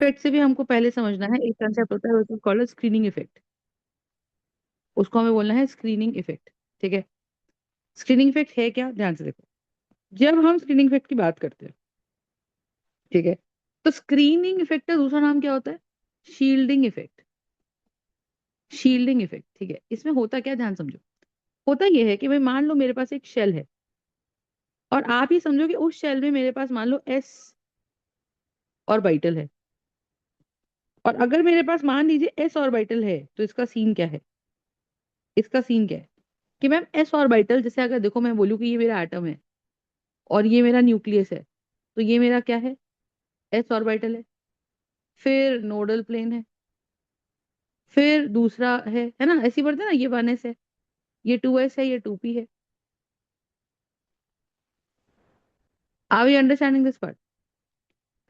Effect से भी हमको पहले समझना है, एक कंसेप्ट होता है उसको कॉल्ड स्क्रीनिंग इफेक्ट। उसको हमें बोलना है स्क्रीनिंग इफेक्ट। ठीक है। स्क्रीनिंग इफेक्ट है क्या, ध्यान से देखो। जब हम स्क्रीनिंग इफेक्ट की बात करते हैं, ठीक है, तो स्क्रीनिंग इफेक्ट का दूसरा नाम क्या होता है? Shielding effect. शील्डिंग इफेक्ट, ठीक है। इसमें होता क्या, ध्यान समझो। होता यह है कि भाई मान लो मेरे पास एक शेल है, और आप ही समझो कि उस शेल में मेरे पास मान लो एस ऑर्बिटल है। और अगर मेरे पास मान लीजिए एस ऑर्बिटल है, तो इसका सीन क्या है? इसका सीन क्या है कि मैम एस ऑर्बिटल, जैसे अगर देखो मैं बोलूँ कि ये मेरा एटम है और ये मेरा न्यूक्लियस है, तो ये मेरा क्या है? एस ऑर्बिटल है। फिर नोडल प्लेन है। फिर दूसरा है ना, ऐसी बढ़ते ना, ये 1s है, ये 2s है, ये 2p है। Are you understanding this part?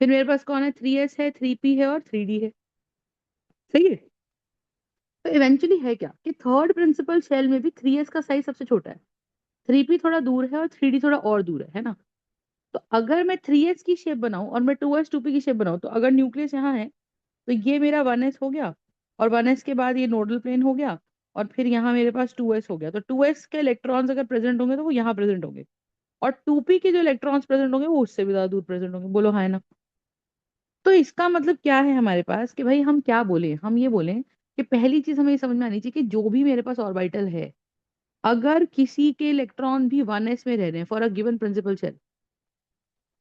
फिर मेरे पास कौन है? 3s है, 3p है और 3d है। सही है। तो इवेंचुअली है क्या कि थर्ड प्रिंसिपल शेल में भी 3s का साइज सबसे छोटा है, 3p थोड़ा दूर है और 3d थोड़ा और दूर है ना? तो अगर मैं 3s की शेप बनाऊं और मैं 2s 2p की शेप बनाऊं, तो अगर न्यूक्लियस यहाँ है, तो ये मेरा 1s हो गया, और 1s के बाद ये नोडल प्लेन हो गया, और फिर यहाँ मेरे पास 2s हो गया। तो 2s के इलेक्ट्रॉन्स अगर प्रेजेंट होंगे तो वो यहाँ प्रेजेंट होंगे, और 2p के जो इलेक्ट्रॉन्स प्रेजेंट होंगे वो उससे भी ज्यादा दूर प्रेजेंट होंगे। बोलो हाँ है ना? तो इसका मतलब क्या है हमारे पास कि भाई हम क्या बोले, हम ये बोले कि पहली चीज हमें ये समझ में आनी चाहिए कि जो भी मेरे पास ऑर्बिटल है, अगर किसी के इलेक्ट्रॉन भी 1s में रह रहे हैं for a given principal shell,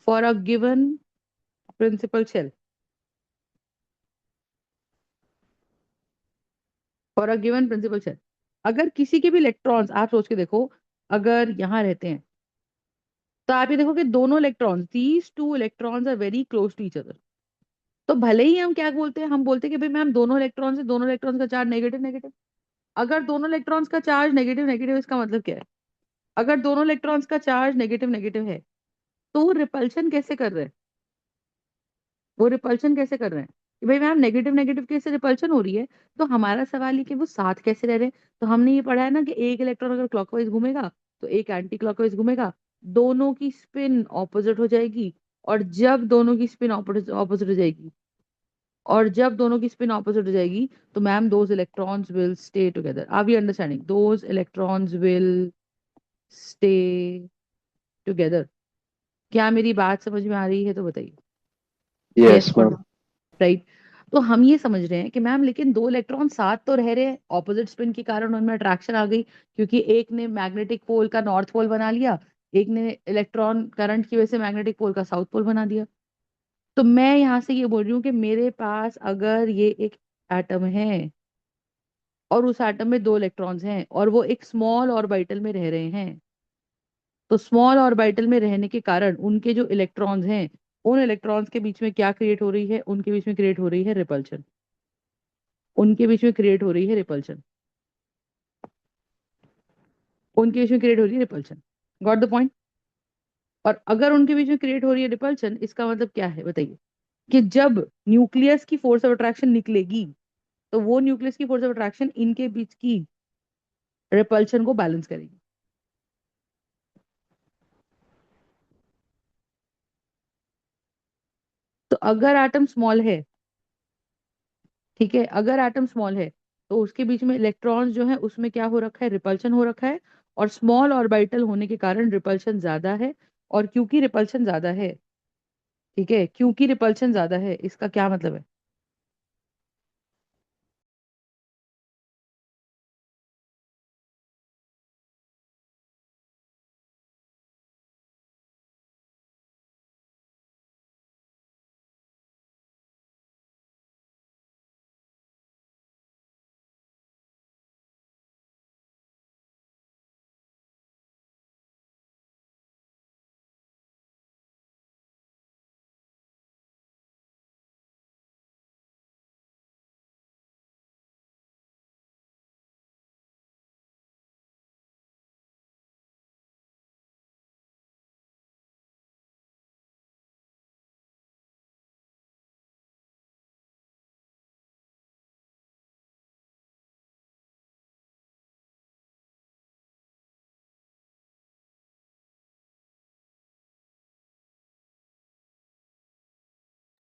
for a given principal shell, for a given principal shell, अगर किसी के भी इलेक्ट्रॉन्स, आप सोच के देखो, अगर यहाँ रहते हैं, तो आप ये देखो कि दोनों electrons, these two electrons are very close to each other. तो भले ही हम क्या बोलते हैं, हम बोलते हैं कि भाई मैम दोनों इलेक्ट्रॉन्स है, दोनों इलेक्ट्रॉन्स का चार्ज नेगेटिव नेगेटिव। अगर दोनों इलेक्ट्रॉन्स का चार्ज नेगेटिव नेगेटिव, इसका मतलब क्या है? अगर दोनों इलेक्ट्रॉन्स का चार्ज नेगेटिव नेगेटिव है, तो वो रिपल्शन कैसे कर रहे हैं? वो रिपल्शन कैसे कर रहे हैं कि भाई मैम नेगेटिव नेगेटिव कैसे रिपल्शन हो रही है? तो हमारा सवाल ये कि वो साथ कैसे रह रहे हैं। तो हमने ये पढ़ा है ना कि एक इलेक्ट्रॉन अगर क्लॉकवाइज घूमेगा, तो एक एंटी क्लॉकवाइज घूमेगा, दोनों की स्पिन ऑपोजिट हो जाएगी। और जब दोनों की स्पिन ऑपोजिट हो जाएगी, और जब दोनों की स्पिन ऑपोजिट हो जाएगी, तो ma'am those electrons will stay together. Are we understanding? Those electrons will stay together. क्या मेरी बात समझ में आ रही है तो बताइए, यस यस और मैम। नो? राइट। तो हम ये समझ रहे हैं कि मैम लेकिन दो इलेक्ट्रॉन साथ तो रह रहे हैं, ऑपोजिट स्पिन के कारण उनमें अट्रैक्शन आ गई, क्योंकि एक ने मैग्नेटिक पोल का नॉर्थ पोल बना लिया, एक ने इलेक्ट्रॉन करंट की वजह से मैग्नेटिक पोल का साउथ पोल बना दिया। तो मैं यहाँ से ये बोल रही हूँ कि मेरे पास अगर ये एक एटम है, और उस एटम में दो इलेक्ट्रॉन्स हैं, और वो एक स्मॉल ऑर्बिटल में रह रहे हैं, तो स्मॉल ऑर्बिटल में रहने के कारण उनके जो इलेक्ट्रॉन्स हैं, उन इलेक्ट्रॉन्स के बीच में क्या क्रिएट हो रही है? उनके बीच में क्रिएट हो रही है रिपल्शन। उनके बीच में क्रिएट हो रही है रिपल्शन। उनके बीच में क्रिएट हो रही है रिपल्शन। Got the point? और अगर उनके बीच में क्रिएट हो रही है रिपल्शन, इसका मतलब क्या है बताइए? कि जब न्यूक्लियस की फोर्स ऑफ अट्रैक्शन निकलेगी, तो वो न्यूक्लियस की फोर्स ऑफ अट्रैक्शन इनके बीच की रिपल्शन को बैलेंस करेगी। तो अगर एटम स्मॉल है, ठीक है, अगर एटम स्मॉल है, तो उसके बीच में इलेक्ट्रॉन्स जो है उसमें क्या हो रखा है? रिपल्शन हो रखा है। और स्मॉल ऑर्बिटल होने के कारण रिपल्शन ज्यादा है। और क्योंकि रिपल्शन ज्यादा है, ठीक है, क्योंकि रिपल्शन ज्यादा है, इसका क्या मतलब है?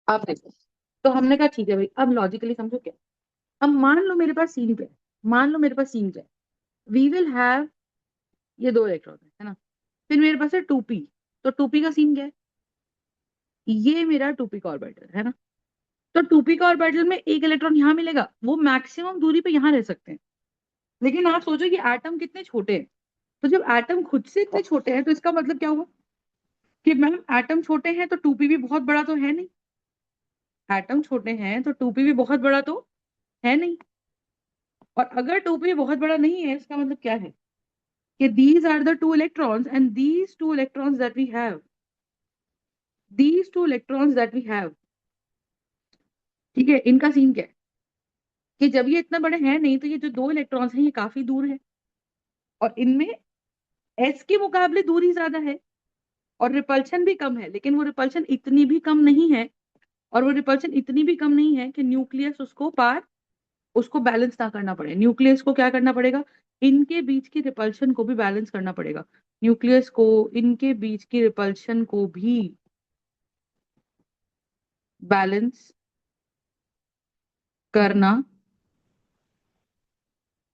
आप देखो, तो हमने कहा ठीक है भाई, अब लॉजिकली समझो क्या। अब मान लो मेरे पास सीन पे है, मान लो मेरे पास सीन पे है, वी विल हैव ये दो इलेक्ट्रॉन है ना, फिर मेरे पास है 2p। तो 2p का सीन क्या है, ये मेरा 2p का ऑर्बिटल है ना। तो 2p का ऑर्बिटल में एक इलेक्ट्रॉन यहाँ मिलेगा, वो मैक्सिमम दूरी पे यहाँ रह सकते हैं। लेकिन आप सोचो कि एटम कितने छोटे हैं। तो जब एटम खुद से इतने छोटे हैं तो इसका मतलब क्या हुआ कि मैम एटम छोटे हैं तो 2p भी बहुत बड़ा तो है नहीं। एटम छोटे हैं तो 2p भी बहुत बड़ा तो है नहीं। और अगर 2p बहुत बड़ा नहीं है, इसका मतलब क्या है कि these are the two electrons and these two electrons that we have, these two electrons that we have, ठीक है, इनका सीन क्या है कि जब ये इतना बड़े हैं नहीं तो ये जो दो इलेक्ट्रॉन्स हैं ये काफी दूर है, और इनमें s के मुकाबले दूरी ज्यादा है और रिपल्शन भी कम है, लेकिन वो रिपल्शन इतनी भी कम नहीं है, और वो रिपल्शन इतनी भी कम नहीं है कि न्यूक्लियस उसको पार, उसको बैलेंस ना करना पड़े। न्यूक्लियस को क्या करना पड़ेगा, इनके बीच की रिपल्शन को भी बैलेंस करना पड़ेगा। न्यूक्लियस को इनके बीच की रिपल्शन को भी बैलेंस करना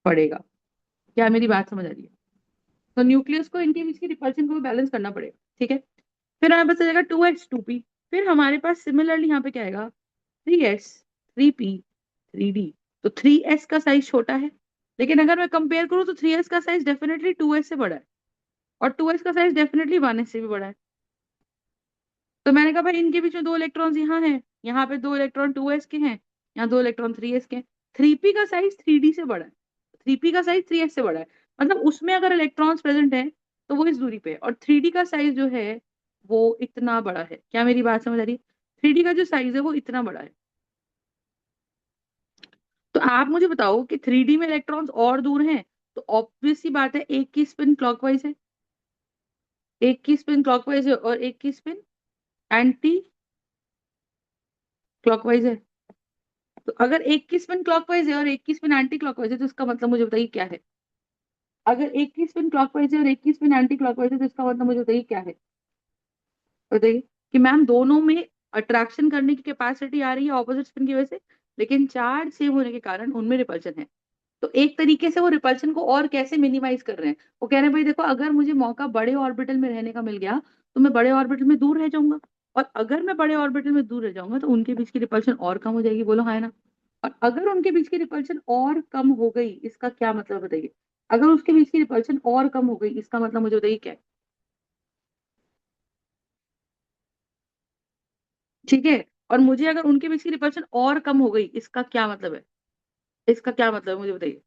पड़ेगा। क्या मेरी बात समझ आ रही है। तो न्यूक्लियस को इनके बीच की रिपल्शन को भी बैलेंस करना पड़ेगा, ठीक है। फिर हमारे पास आ जाएगा 2s 2p। फिर हमारे पास सिमिलरली यहाँ पे क्या आएगा, 3s 3p 3d। तो 3s का साइज छोटा है, लेकिन अगर मैं कंपेयर करूँ तो 3s का साइज डेफिनेटली 2s से बड़ा है, और 2s का साइज डेफिनेटली 1s से भी बड़ा है। तो मैंने कहा भाई इनके बीच में दो इलेक्ट्रॉन्स यहाँ हैं, यहाँ पे दो इलेक्ट्रॉन 2s के हैं, यहाँ दो इलेक्ट्रॉन 3s के हैं। 3p का साइज 3d से बड़ा है, 3p का साइज 3s से बड़ा है। मतलब उसमें अगर इलेक्ट्रॉन्स प्रेजेंट हैं तो वो इस दूरी पे है, और 3d का साइज जो है वो इतना बड़ा है। क्या मेरी बात समझ आ रही है। 3d का जो साइज है वो इतना बड़ा है। तो आप मुझे बताओ कि 3d में इलेक्ट्रॉन्स और दूर हैं, तो ऑब्वियस सी बात है एक की स्पिन क्लॉकवाइज है, एक की स्पिन क्लॉकवाइज है और एक की स्पिन एंटी क्लॉकवाइज है। तो अगर एक की स्पिन क्लॉकवाइज है और एक की स्पिन एंटी क्लॉकवाइज है तो इसका मतलब मुझे बताइए क्या है। अगर एक की स्पिन क्लॉकवाइज है और एक की स्पिन एंटी क्लॉकवाइज है तो इसका मतलब मुझे बताइए क्या है। बताइए कि मैम दोनों में अट्रैक्शन करने की कैपेसिटी आ रही है ऑपोजिट स्पिन की वजह से, लेकिन चार्ज सेम होने के कारण उनमें रिपल्शन है। तो एक तरीके से वो रिपल्शन को और कैसे मिनिमाइज कर रहे हैं, वो कह रहे हैं भाई देखो अगर मुझे मौका बड़े ऑर्बिटल में रहने का मिल गया तो मैं बड़े ऑर्बिटल में दूर रह जाऊंगा, और अगर मैं बड़े ऑर्बिटल में दूर रह जाऊंगा तो उनके बीच की रिपल्शन और कम हो जाएगी। बोलो हाँ है ना। और अगर उनके बीच की रिपल्शन और कम हो गई इसका क्या मतलब बताइए। अगर उसके बीच की रिपल्शन और कम हो गई इसका मतलब मुझे बताइए क्या है। ठीक है। और मुझे अगर उनके बीच की रिपल्शन और कम हो गई इसका क्या मतलब है, इसका क्या मतलब है मुझे बताइए।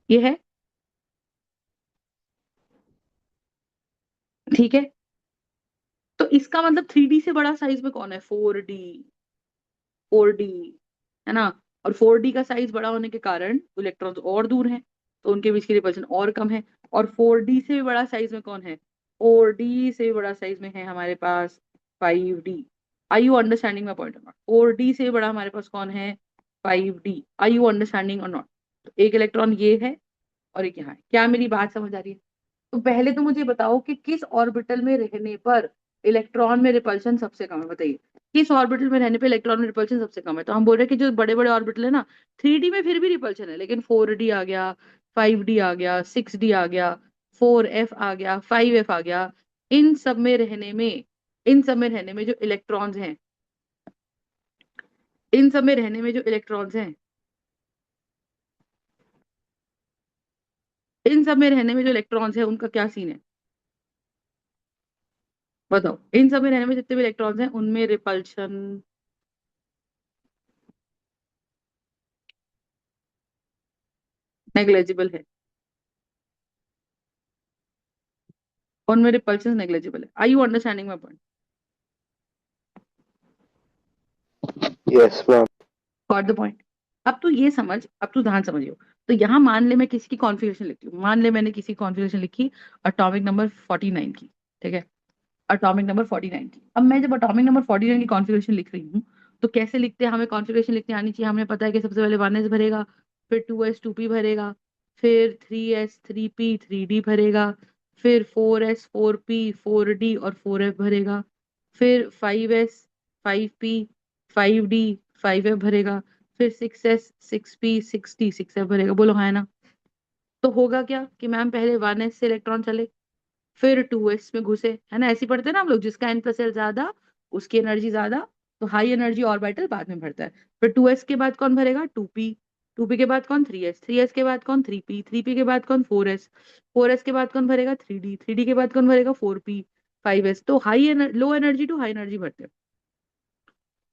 ये है, ठीक है। तो इसका मतलब 3D से बड़ा साइज में कौन है, 4D, 4D है ना। और 4D का साइज बड़ा होने के कारण इलेक्ट्रॉन्स और दूर हैं, तो उनके बीच की रिपल्शन और कम है। और 4D से भी बड़ा साइज में कौन है, 4D से भी बड़ा साइज में है हमारे पास 5D। I you understanding my point और नॉट। 4D से भी बड़ा हमारे पास कौन है, 5D। आई यू अंडरस्टैंडिंग और नॉट। तो एक इलेक्ट्रॉन ये है और एक यहाँ है। क्या मेरी बात समझ आ रही है। तो पहले तो मुझे बताओ कि किस ऑर्बिटल में रहने पर इलेक्ट्रॉन में रिपल्शन सबसे कम है, बताइए। किस ऑर्बिटल में रहने पे इलेक्ट्रॉन में रिपल्शन सबसे कम है। तो हम बोल रहे हैं कि जो बड़े बड़े ऑर्बिटल है ना, 3D में फिर भी रिपल्शन है, लेकिन 4D आ गया, 5D आ गया, 6D आ गया, 4F आ गया, 5F आ गया, इन सब में रहने में, इन सब में रहने में जो इलेक्ट्रॉन्स हैं, इन सब में रहने में जो इलेक्ट्रॉन्स हैं, इन सब में रहने में जो इलेक्ट्रॉन्स हैं उनका क्या सीन है। बताओ इन सब में रहने में जितने भी इलेक्ट्रॉन्स हैं उनमें रिपल्शन नेग्लेजिबल है, उनमें रिपल्शन नेग्लेजिबल है। Are you understanding my point. Yes, ma'am. Got the point. अब तो ये समझ, अब तो ध्यान समझियो। तो यहाँ मान ले मैं किसी की कॉन्फ़िगरेशन लिखती हूँ, मान ले मैंने किसी कॉन्फ़िगरेशन लिखी एटॉमिक नंबर 49 की, ठीक है। एटॉमिक नंबर 49 की। अब मैं जब एटॉमिक नंबर 49 की कॉन्फ़िगरेशन लिख रही हूँ तो कैसे लिखते हैं, हमें कॉन्फ़िगरेशन लिखते आनी चाहिए। हमें पता है कि सबसे पहले 1s भरेगा, फिर 2s 2p भरेगा, फिर 3s 3p 3d भरेगा, फिर 4s 4p 4d और 4f भरेगा, फिर 5s 5p 5d 5f भरेगा, फिर 6s 6p 6d 6f भरेगा। बोलो हाँ है ना? तो होगा क्या कि मैम पहले 1s से इलेक्ट्रॉन चले, फिर 2s में घुसे, है ना? ऐसे ही पढ़ते हैं ना हम लोग, जिसका n+l ज्यादा उसकी एनर्जी ज्यादा, तो हाई एनर्जी ऑर्बिटल बाद में भरता है। फिर 2s के बाद कौन भरेगा? 2p, 2p के बाद कौन? 3s, 3s के बाद कौन? 3p, 3p के बाद कौन? 4s, 4s के बाद कौन भरेगा? 3d, 3d के बाद कौन भरेगा? 4p 5s। तो low energy to high energy भरते हैं,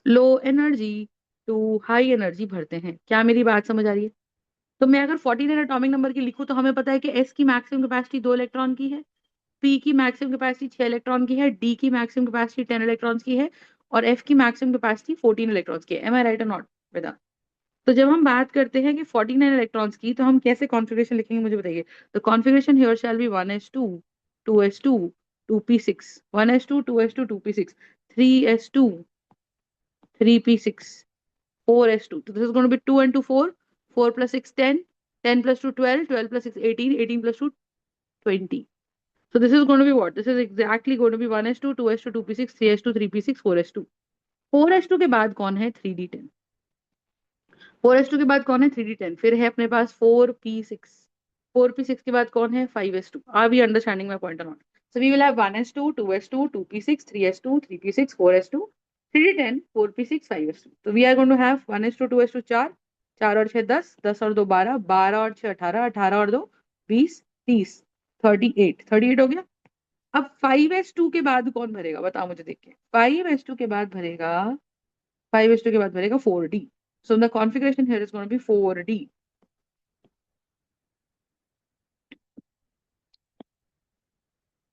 low energy to high energy भरते हैं। क्या मेरी बात समझ आ रही है? तो मैं अगर 49 एटॉमिक नंबर की लिखूं तो हमें पता है कि s की मैक्सिमम कैपेसिटी 2 इलेक्ट्रॉन की है, p की मैक्सिमम कैपेसिटी 6 इलेक्ट्रॉन की है, d की मैक्सिमम कैपेसिटी 10 इलेक्ट्रॉन्स की है, और f की मैक्सिमम कैपेसिटी 14 इलेक्ट्रॉन्स की है। एम आई राइट और नॉट बेटा? तो जब हम बात करते हैं कि 49 इलेक्ट्रॉन्स की, तो हम कैसे कॉन्फ़िगरेशन लिखेंगे मुझे बताइए। तो configuration here shall be 1s2 2s2 2p6, 1s2 2s2 2p6, 3s2 3p6, 4s2. So this is going to be 2 and 2 4, 4 plus 6 10, 10 plus 2 12, 12 plus 6 18, 18 plus 2 20. So this is going to be what? This is exactly going to be 1s2 2s2 2p6 3s2 3p6 4s2. 4s2 के बाद कौन है? 3d10। 4s2 के बाद कौन है? 3d10। फिर है अपने पास 4p6, 4p6 के बाद कौन है? 5s2। Are we understanding my point और not? So we will have 1s2 2s2 2p6 3s2 3p6 4s2 3d10 4p6 5s2। तो we are going to have 1s2 2s2 4, 4 और 6 10, 10 और 2 12, 12 और 6 18, 18 और 2 20 30, 38, 38 हो गया। अब 5s2 के बाद कौन भरेगा बताओ मुझे देख के। 5s2 के बाद भरेगा, 5s2 के बाद भरेगा 4d। So the configuration here is going to be 4d,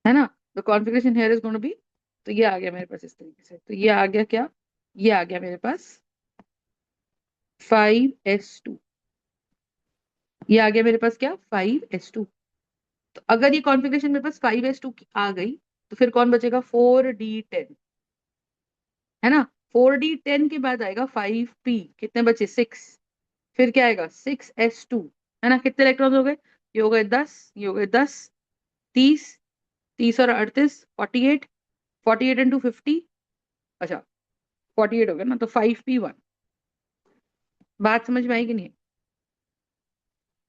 है ना? The configuration here is going to be, तो ये आ गया मेरे पास इस तरीके से। तो ये आ गया क्या? ये आ गया मेरे पास 5s2, ये आ गया मेरे पास क्या? 5s2। तो अगर ये कॉन्फ़िगरेशन मेरे पास 5s2 की आ गई, तो फिर कौन बचेगा? 4d10, है ना? 4d10 के बाद आएगा 5p, कितने बचे? 6। फिर क्या आएगा? 6s2, है ना? कितने इलेक्ट्रॉन हो गए? ये हो गए 10, ये हो गए 10, 30, 30 और 38 48, 48 इंटू 50, अच्छा 48 हो गया ना? तो 5p1। बात समझ में आई कि नहीं?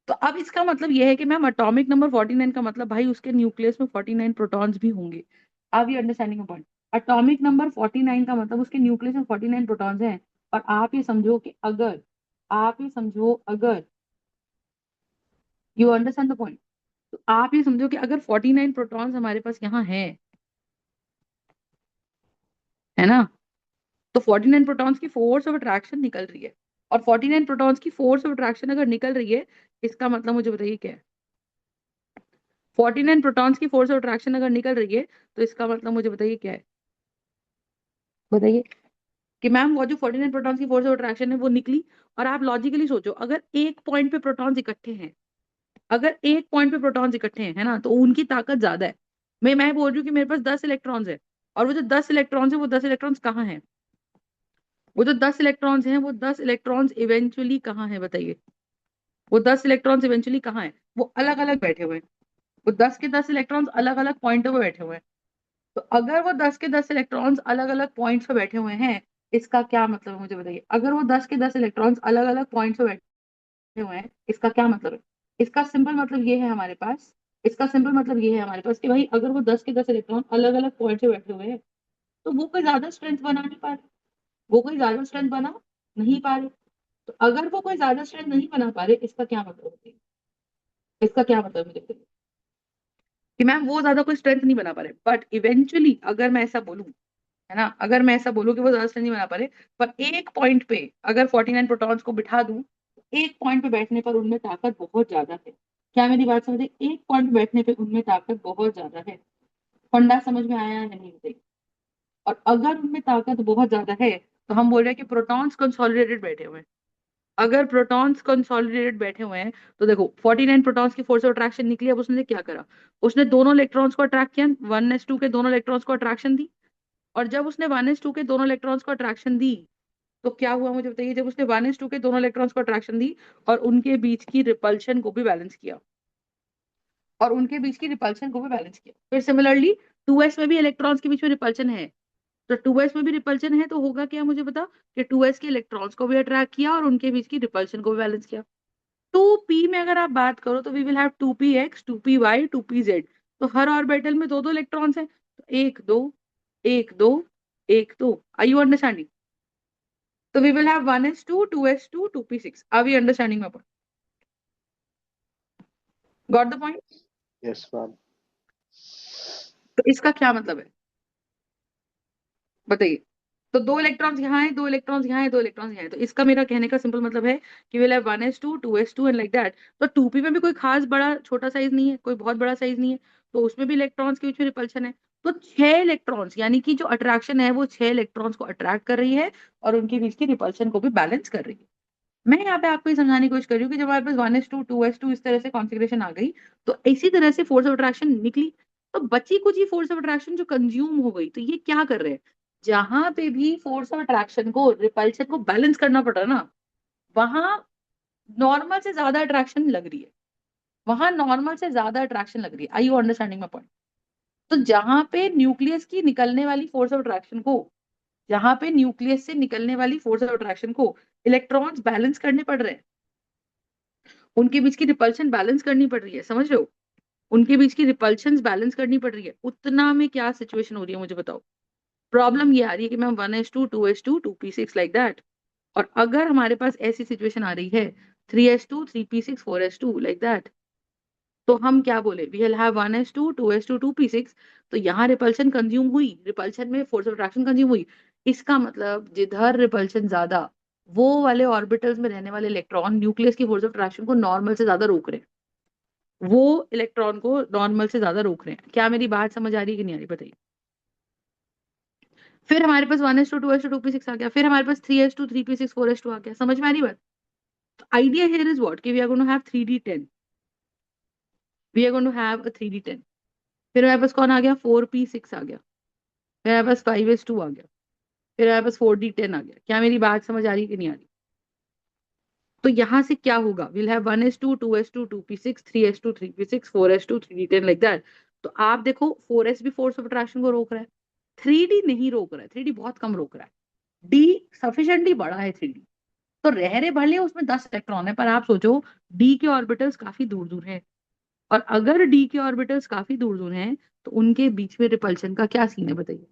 तो अब इसका मतलब ये है कि मैम एटॉमिक नंबर 49 का मतलब भाई उसके न्यूक्लियस में 49 प्रोटॉन्स भी होंगे। Are you understanding point? Atomic number 49 का मतलब उसके न्यूक्लियस में 49 प्रोटॉन्स हैं। और आप ये समझो कि अगर, आप ये समझो अगर, यू अंडरस्टैंड द पॉइंट? तो आप ये समझो कि अगर 49 प्रोटॉन्स हमारे पास यहाँ हैं, है ना? तो 49 प्रोटॉन्स की फोर्स ऑफ अट्रैक्शन निकल रही है, और 49 प्रोटॉन्स की फोर्स ऑफ अट्रैक्शन अगर निकल रही है, इसका मतलब मुझे बताइए क्या है? 49 प्रोटॉन्स की फोर्स ऑफ अट्रैक्शन अगर निकल रही है, तो इसका मतलब मुझे बताइए क्या है? बताइए कि मैम वो जो 49 प्रोटॉन्स की फोर्स ऑफ अट्रैक्शन है वो निकली। और आप लॉजिकली सोचो, अगर एक पॉइंट पे प्रोटॉन्स इकट्ठे हैं, अगर एक पॉइंट पे प्रोटॉन्स इकट्ठे हैं, है ना, तो उनकी ताकत ज्यादा है। मैं बोल रही हूँ कि मेरे पास 10 इलेक्ट्रॉन्स है, और वो जो 10 इलेक्ट्रॉन्स है वो 10 इलेक्ट्रॉन्स कहाँ हैं? वो जो 10 इलेक्ट्रॉन्स हैं वो 10 इलेक्ट्रॉन्स इवेंचुअली कहाँ है बताइए? वो 10 इलेक्ट्रॉन्स इवेंचुअली कहाँ है? वो अलग अलग बैठे हुए हैं। वो 10 के 10 इलेक्ट्रॉन्स अलग अलग पॉइंटों पे बैठे हुए हैं। तो अगर वो 10 के 10 इलेक्ट्रॉन्स अलग अलग पॉइंट्स पे बैठे हुए हैं, इसका क्या मतलब है मुझे बताइए? अगर वो 10 के 10 इलेक्ट्रॉन्स अलग अलग पॉइंट्स पे बैठे हुए हैं, इसका क्या मतलब है? इसका सिंपल मतलब ये है हमारे पास, इसका सिंपल मतलब ये है हमारे पास कि भाई अगर वो 10 के 10 इलेक्ट्रॉन अलग अलग पॉइंट पे बैठे हुए हैं, तो वो कोई ज्यादा स्ट्रेंथ बना नहीं पा रहे, वो कोई ज्यादा स्ट्रेंथ बना नहीं पा रहे। तो अगर वो कोई ज्यादा स्ट्रेंथ नहीं बना पा रहे, इसका क्या मतलब होता है? इसका क्या मतलब मुझे बताइए? कि मैम वो ज्यादा कोई स्ट्रेंथ नहीं बना पा रहे, बट इवेंचुअली अगर मैं ऐसा बोलूं, है ना, अगर मैं ऐसा बोलूं कि वो ज्यादा स्ट्रेंथ नहीं बना पा रहे, पर एक पॉइंट पे अगर 49 प्रोटॉन्स को बिठा दूं, तो एक पॉइंट पे बैठने पर उनमें ताकत बहुत ज्यादा है। क्या मेरी बात समझे? एक पॉइंट पे बैठने पे उनमें ताकत बहुत ज्यादा है। फंडा समझ में आया या नहीं बताइए? और अगर उनमें ताकत बहुत ज्यादा है, तो हम बोल रहे हैं कि प्रोटॉन्स कंसोलिडेटेड बैठे हुए हैं। अगर प्रोटॉन्स कंसोलिडेटेड बैठे हुए हैं, तो देखो 49 प्रोटॉन्स की फोर्स ऑफ अट्रैक्शन निकली। अब उसने क्या करा? उसने दोनों इलेक्ट्रॉन्स को अट्रैक्ट किया, 1s2 के दोनों इलेक्ट्रॉन्स को अट्रैक्शन दी। और जब उसने 1s2 के दोनों इलेक्ट्रॉन्स को अट्रैक्शन दी, तो क्या हुआ मुझे बताइए? जब उसने 1s2 के दोनों इलेक्ट्रॉन्स को अट्रैक्शन दी और उनके बीच की रिपल्शन को भी बैलेंस किया, और उनके बीच की रिपल्शन को भी बैलेंस किया, फिर सिमिलरली 2s में भी इलेक्ट्रॉन्स के बीच में रिपल्शन है, तो 2s में भी रिपल्शन है, तो होगा क्या मुझे बता, कि 2s के इलेक्ट्रॉन्स को भी अट्रैक्ट किया और उनके बीच की रिपल्शन को भी बैलेंस किया। 2p में अगर आप बात करो तो we will have 2px 2py 2pz। तो हर ऑर्बिटल में दो दो इलेक्ट्रॉन्स हैं, तो एक दो, एक दो, एक दो। Are you understanding? तो we will have 1s2 2s2 2p6। Are we understanding my point? Got the point? Yes, ma'am. तो इसका क्या मतलब है बताइए? तो दो इलेक्ट्रॉन्स यहाँ है, दो इलेक्ट्रॉन्स यहाँ है, दो इलेक्ट्रॉन्स यहाँ है, तो इसका मेरा कहने का सिंपल मतलब है कि will have 1s2 2s2 and like that. तो 2p में भी कोई खास बड़ा छोटा साइज नहीं है, कोई बहुत बड़ा साइज नहीं है, तो उसमें भी इलेक्ट्रॉन्स के बीच में रिपल्शन है। तो 6 इलेक्ट्रॉन्स, यानी कि जो अट्रैक्शन है वो 6 इलेक्ट्रॉन्स को अट्रैक्ट कर रही है और उनके बीच की रिपल्शन को भी बैलेंस कर रही है। मैं यहाँ पे आपको ये समझाने की कोशिश कर रही हूँ कि जब हमारे पास 1s2 2s2 इस तरह से कॉन्फ़िगरेशन आ गई, तो इसी तरह से फोर्स ऑफ अट्रैक्शन निकली। तो बची कुछ ही फोर्स ऑफ अट्रैक्शन जो कंज्यूम हो गई, तो ये क्या कर रहे हैं, जहां पे भी फोर्स ऑफ अट्रैक्शन को रिपल्शन को बैलेंस करना पड़ रहा है ना, वहां नॉर्मल से ज्यादा अट्रैक्शन लग रही है, वहां नॉर्मल से ज्यादा अट्रैक्शन लग रही है। आई यू अंडरस्टैंडिंग माय पॉइंट? तो जहां पे न्यूक्लियस की निकलने वाली फोर्स ऑफ अट्रैक्शन को, जहां पे न्यूक्लियस से निकलने वाली फोर्स ऑफ अट्रैक्शन को इलेक्ट्रॉन्स बैलेंस करने पड़ रहे हैं, उनके बीच की रिपल्शन बैलेंस करनी पड़ रही है, समझ रहे हो? उनके बीच की रिपल्शन बैलेंस करनी पड़ रही है, उतना में क्या सिचुएशन हो रही है मुझे बताओ। प्रॉब्लम ये आ रही है कि ma'am 1s2 2s2 2p6 like that. और अगर हमारे पास ऐसी सिचुएशन आ रही है 3s2 3p6 4s2 like that, तो हम क्या बोले, we will have 1s2 2s2 2p6। तो यहाँ रिपल्शन कंज्यूम हुई, रिपल्शन में फोर्स ऑफ अट्रैक्शन कंज्यूम हुई। इसका मतलब जिधर रिपल्शन ज्यादा, वो वाले ऑर्बिटल्स में रहने वाले इलेक्ट्रॉन न्यूक्लियस की फोर्स ऑफ अट्रैक्शन को नॉर्मल से ज्यादा रोक रहे हैं, वो इलेक्ट्रॉन को नॉर्मल से ज्यादा रोक रहे हैं। क्या मेरी बात समझ आ रही है कि नहीं आ रही बताइए? फिर हमारे पास 1s2 2s2 2p6 आ गया, फिर हमारे पास 3s2 3p6 4s2 आ गया। समझ में आ रही बात? आइडिया हियर इज व्हाट, कि we are going to have 3d10, we are going to have a 3d10। फिर हमारे पास कौन आ गया, 4p6 आ गया। फिर हमारे पास 5s2 आ गया। फिर हमारे पास 4d10 आ गया। क्या मेरी बात समझ आ रही है कि नहीं आ रही? तो यहां से क्या होगा, will have 1s2 2s2 2p6 3s2 3p6 4s2 3d10 like that. तो आप देखो 4s भी फोर्स ऑफ अट्रैक्शन को रोक रहा है, 3d नहीं रोक रहा है, 3d बहुत कम रोक रहा है, डी सफिशिएंटली बड़ा है 3d। तो रह रहे भले उसमें 10 इलेक्ट्रॉन है, पर आप सोचो डी के ऑर्बिटल्स काफी दूर दूर हैं, और अगर डी के ऑर्बिटल्स काफी दूर दूर हैं, तो उनके बीच में रिपल्शन का क्या सीन है बताइए?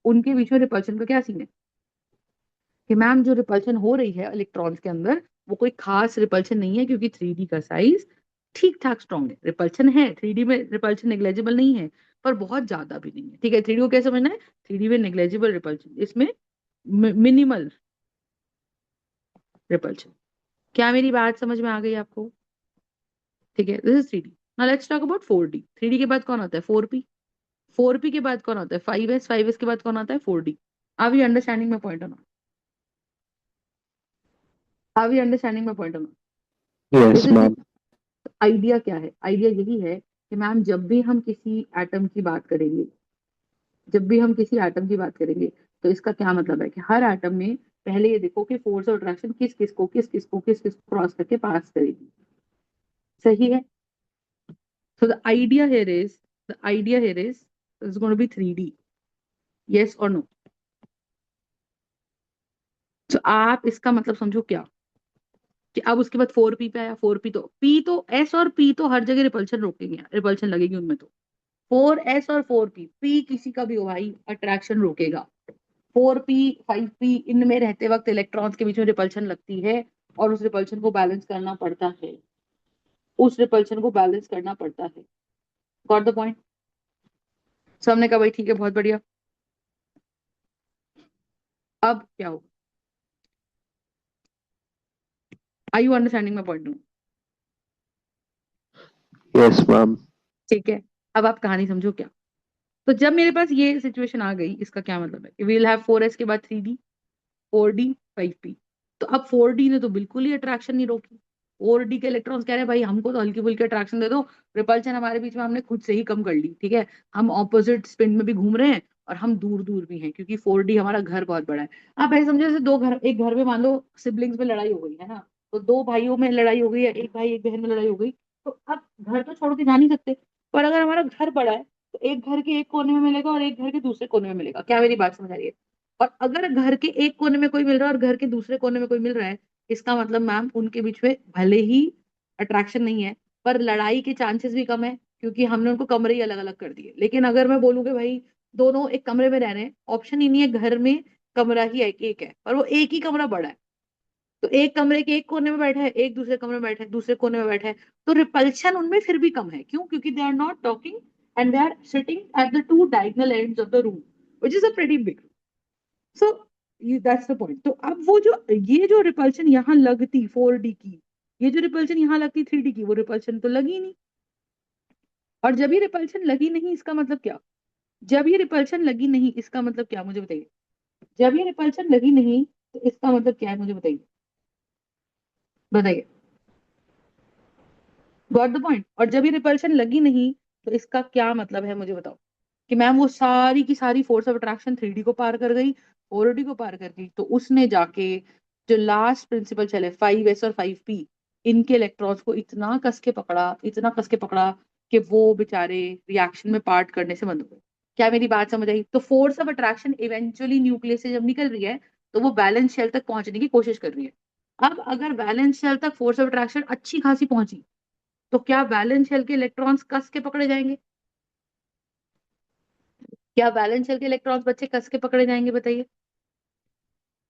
उनके बीच में रिपल्शन का क्या सीन है? कि मैम जो रिपल्शन हो रही है इलेक्ट्रॉन्स के अंदर, वो कोई खास रिपल्शन नहीं है, क्योंकि 3D का साइज ठीक ठाक स्ट्रॉन्ग है। रिपल्शन है, 3D में रिपल्शन नेग्लेजिबल नहीं है, पर बहुत ज्यादा भी नहीं है। ठीक है, 3D को कैसे समझना है, 3D में नेग्लेजिबल रिपल्शन, इसमें मिनिमल रिपल्शन। क्या मेरी बात समझ में आ गई आपको? ठीक है, this is 3D। Now let's talk about 4D। 3D के बाद कौन आता है, 4P। 4P के बाद कौन आता है, 5s। 5s के बाद कौन आता है, 4D। Are you understanding my point? Are we understanding my point? Yes, this is. ma'am. Idea क्या है, आइडिया यही है कि मैम जब भी हम किसी एटम की बात करेंगे, जब भी हम किसी एटम की बात करेंगे, तो इसका क्या मतलब है कि हर एटम में पहले ये देखो कि फोर्स ऑफ अट्रैक्शन किस किस को क्रॉस करके पास करेगी। सही है? So the idea here is it's going to be 3D। Yes और नो? तो आप इसका मतलब समझो क्या, कि अब उसके बाद 4P पे आया। 4P तो P तो S और P तो हर जगह रिपल्शन रोकेंगे, रिपल्शन लगेगी उनमें। तो 4s और 4p, p किसी का भी हो भाई, अट्रैक्शन रोकेगा। 4p 5p इनमें रहते वक्त इलेक्ट्रॉन्स के बीच में रिपल्शन लगती है, और उस रिपल्शन को बैलेंस करना पड़ता है, उस रिपल्शन को बैलेंस करना पड़ता है। Got the point? सो हमने कहा भाई ठीक है, बहुत बढ़िया। अब क्या होगा, are you understanding my point? Yes, ma'am. ठीक है, अब आप कहानी समझो क्या। तो जब मेरे पास ये सिचुएशन आ गई, इसका क्या मतलब है कि वील हैव 4s के बाद 3D 4D 5p। तो अब 4D ने तो बिल्कुल ही अट्रैक्शन नहीं रोकी। 4D के इलेक्ट्रॉन्स कह रहे हैं भाई हमको तो हल्की फुल्की अट्रैक्शन दे दो, रिपल्शन हमारे बीच में हमने खुद से ही कम कर ली। ठीक है, हम ऑपोजिट स्पिन में भी घूम रहे हैं, और हम दूर दूर भी हैं, क्योंकि 4D हमारा घर बहुत बड़ा है। आप ऐसे समझो जैसे दो घर, एक घर में मान लो सिबलिंग्स में लड़ाई हो गई है ना, तो दो भाइयों में लड़ाई हो गई है, एक भाई एक बहन में लड़ाई हो गई, तो अब घर तो छोड़ के जा नहीं सकते। पर अगर हमारा घर बड़ा है, तो एक घर के एक कोने में मिलेगा और एक घर के दूसरे कोने में मिलेगा। क्या मेरी बात समझ आ रही है? और अगर घर के एक कोने में कोई मिल रहा है और घर के दूसरे कोने में कोई मिल रहा है, इसका मतलब मैम उनके बीच में भले ही अट्रैक्शन नहीं है, पर लड़ाई के चांसेस भी कम है, क्योंकि हमने उनको कमरे ही अलग अलग कर दिए। लेकिन अगर मैं बोलूँ कि भाई दोनों एक कमरे में रह रहे हैं, ऑप्शन ही नहीं है, घर में कमरा ही एक है, और वो एक ही कमरा बड़ा है, तो एक कमरे के एक कोने में बैठा है, एक दूसरे कमरे में बैठा है, दूसरे कोने में बैठा है, तो रिपल्शन उनमें फिर भी कम है। क्यों? क्योंकि they are not talking and they are sitting at the two diagonal ends of the room, which is a pretty big. So that's the point. तो अब वो जो ये जो रिपल्शन यहाँ लगती 4D की, ये जो रिपल्शन यहाँ लगती 3D की, वो रिपल्शन तो लगी नहीं। और जब ये रिपल्शन लगी नहीं, इसका मतलब क्या? जब ये रिपल्शन लगी नहीं, इसका मतलब क्या, मुझे बताइए। जब ये रिपल्शन लगी नहीं, तो इसका मतलब क्या है, मुझे बताइए, बताइए। Got the point. और जब ये रिपल्शन लगी नहीं, तो इसका क्या मतलब है, मुझे बताओ। कि मैम वो सारी की सारी फोर्स ऑफ अट्रैक्शन 3D को पार कर गई, 4D को पार कर गई, तो उसने जाके जो लास्ट प्रिंसिपल चले 5s और 5p, इनके इलेक्ट्रॉन्स को इतना कस के पकड़ा, इतना कस के पकड़ा, कि वो बेचारे रिएक्शन में पार्ट करने से बंद हो गए। क्या मेरी बात समझ आई? तो force of attraction eventually nucleus से जब निकल रही है, तो वो बैलेंस शेल तक पहुंचने की कोशिश कर रही है। अब अगर बैलेंस शेल तक फोर्स ऑफ अट्रैक्शन अच्छी खासी पहुंची, तो क्या वैलेंस शेल के इलेक्ट्रॉन्स कस के पकड़े जाएंगे? क्या वैलेंस शेल के इलेक्ट्रॉन्स बच्चे कस के पकड़े जाएंगे, बताइए,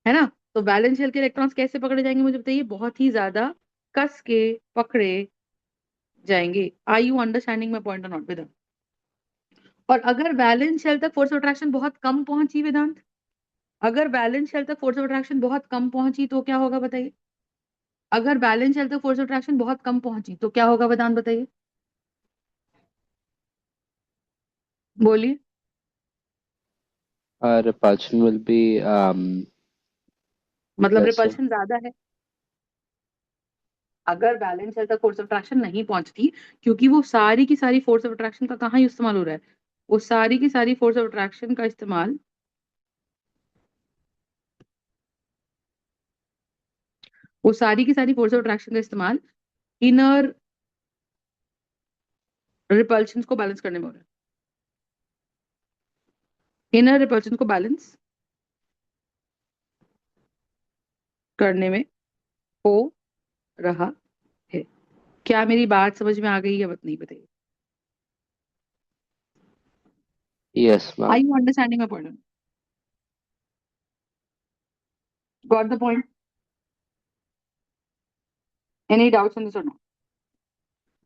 है ना? तो वैलेंस शेल के इलेक्ट्रॉन्स कैसे पकड़े जाएंगे, मुझे बताइए। बहुत ही ज्यादा कस के पकड़े जाएंगे। Are you understanding my point और नॉट, वेदांत? और अगर वैलेंस शेल तक फोर्स ऑफ अट्रैक्शन बहुत कम पहुंची, वेदांत, अगर वैलेंस शेल तक फोर्स ऑफ अट्रैक्शन बहुत कम पहुंची, तो क्या होगा, बताइए। अगर वैलेंस शेल तक फोर्स ऑफ अट्रैक्शन बहुत कम पहुंची, तो क्या होगा, वेदांत, बताइए, बोलिए। Repulsion will be मतलब lesser. रिपल्शन ज्यादा है। अगर बैलेंस शेल तक फोर्स ऑफ अट्रैक्शन नहीं पहुंचती, क्योंकि वो सारी की सारी फोर्स ऑफ अट्रैक्शन का कहाँ इस्तेमाल हो रहा है, वो सारी की सारी फोर्स ऑफ अट्रैक्शन का इस्तेमाल, वो सारी की सारी फोर्स ऑफ अट्रैक्शन का इस्तेमाल इनर रिपल्शन को बैलेंस करने में हो रहा है। इनर रिपल्शन को बैलेंस करने में हो रहा है। क्या मेरी बात समझ में आ गई या नहीं, बताइए। Yes, I ma'am. You understanding my point? Got the point? Any doubts on this और नॉट?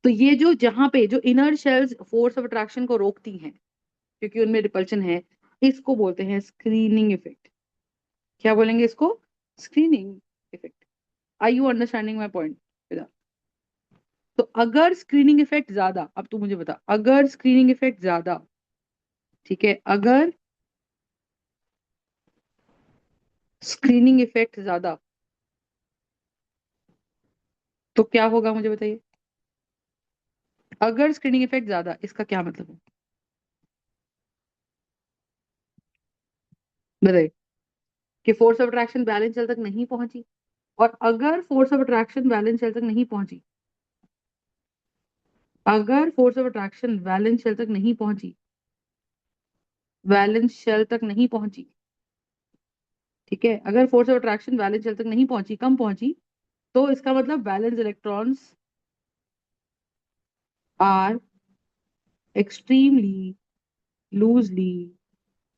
तो ये जो जहां पे जो inner shells force of attraction को रोकती हैं, क्योंकि उनमें रिपल्शन है, इसको बोलते हैं स्क्रीनिंग इफेक्ट। क्या बोलेंगे इसको? Screening effect. Are you understanding my point? तो अगर स्क्रीनिंग इफेक्ट ज्यादा, अब तू मुझे बता, अगर स्क्रीनिंग इफेक्ट ज्यादा, ठीक है, अगर स्क्रीनिंग इफेक्ट ज्यादा, तो क्या होगा, मुझे बताइए। अगर स्क्रीनिंग इफेक्ट ज्यादा, इसका क्या मतलब है, बताइए। कि force of attraction valence shell तक नहीं पहुंची, और अगर force of attraction valence shell तक नहीं पहुंची, अगर force of attraction valence shell तक नहीं पहुंची, बैलेंस शेल तक नहीं पहुंची, ठीक है, अगर force of attraction valence shell तक नहीं पहुंची, कम पहुंची, तो इसका मतलब valence electrons are extremely loosely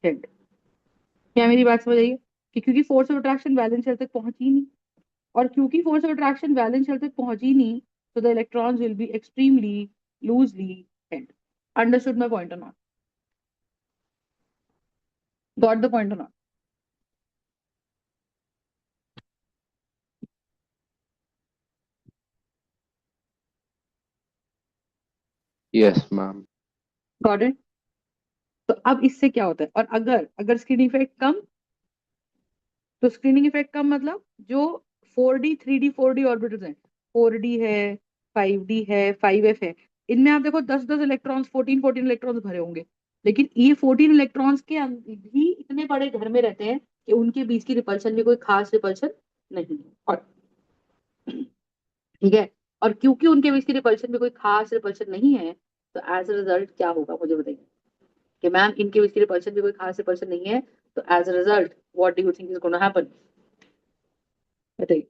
held. क्या मेरी बात समझ आई है? कि क्योंकि force of attraction valence shell तक पहुंची नहीं, और क्योंकि force of attraction valence shell तक पहुंची नहीं, तो the electrons will be extremely loosely held. Understood my point और नॉट? गॉट द पॉइंट और not? Yes, ma'am. Got it? तो अब इससे क्या होता है, और अगर अगर स्क्रीनिंग इफेक्ट कम, तो स्क्रीनिंग इफेक्ट कम मतलब जो 4D 3D 4D ऑर्बिटल्स हैं, 4D है, 5D है, 5f है, इनमें आप देखो 10-10 इलेक्ट्रॉन्स, 14-14 इलेक्ट्रॉन्स भरे होंगे, लेकिन ये 14 इलेक्ट्रॉन्स के भी इतने बड़े घर में रहते हैं कि उनके बीच की रिपल्शन भी कोई खास रिपल्शन नहीं है। और ठीक है, और क्योंकि उनके बीच की रिपल्शन में कोई खास रिपल्शन नहीं है, तो एज अ रिजल्ट क्या होगा, मुझे बताइए। कि मैम इनके बीच की रिपल्शन भी कोई खास रिपल्शन नहीं है, तो as a result what do you think is gonna happen? बताइए।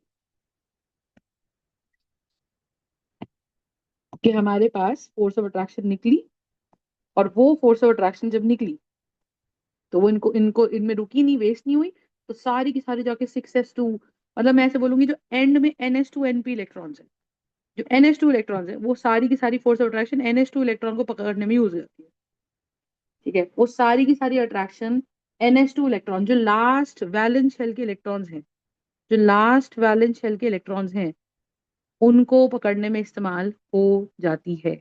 कि हमारे पास फोर्स ऑफ अट्रैक्शन निकली, और वो फोर्स ऑफ अट्रैक्शन जब निकली तो वो इनको इनको इनमें रुकी नहीं, वेस्ट नहीं हुई, तो सारी की सारी जाके 6s2, मतलब मैं ऐसे बोलूंगी जो एंड में NH2NP इलेक्ट्रॉन्स है, जो NH2 इलेक्ट्रॉन्स है, वो सारी की सारी force of attraction NH2 electron को पकड़ने में यूज होती है। ठीक है, वो सारी की सारी अट्रैक्शन NH2 इलेक्ट्रॉन, जो लास्ट वैलेंस शेल के इलेक्ट्रॉन्स हैं, जो लास्ट वैलेंस शेल के इलेक्ट्रॉन्स हैं, उनको पकड़ने में इस्तेमाल हो जाती है।